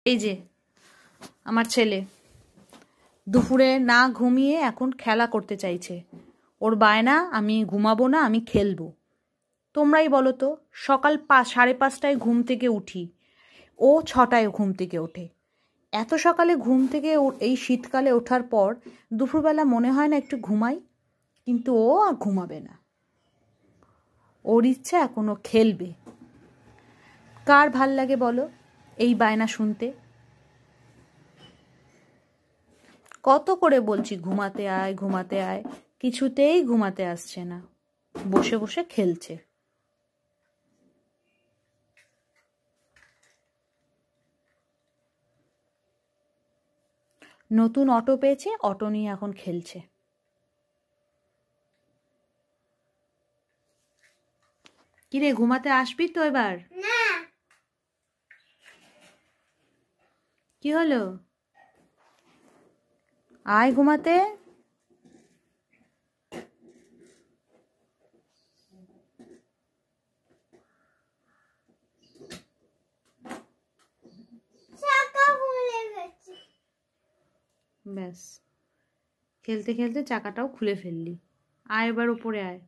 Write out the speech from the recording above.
এই যে আমার ছেলে দুপুরে না ঘুমিয়ে এখন খেলা করতে চাইছে। ওর বায়না আমি ঘুমাবো না, আমি খেলবো। তোমরাই বলো তো, সকাল 5:30টায় ঘুম থেকে উঠি, ও 6টায় ঘুম থেকে ওঠে। এত সকালে ঘুম থেকে এই শীতকালে ওঠার পর দুপুরবেলা মনে হয় না একটু ঘুমাই? কিন্তু ও আর ঘুমাবে না, ওর ইচ্ছা এখনো খেলবে। কার ভাল লাগে বলো এই বায়না শুনতে? কত করে বলছি ঘুমাতে আয় ঘুমাতে আয়, কিছুতেই ঘুমাতে আসছে না, বসে বসে খেলছে। নতুন অটো পেয়েছে, অটো নিয়ে এখন খেলছে। কিরে ঘুমাতে আসবি তো এবার? কি হলো? আয় ঘুমাতে। ব্যাস, খেলতে খেলতে চাকাটাও খুলে ফেললি। আয় এবার উপরে আয়।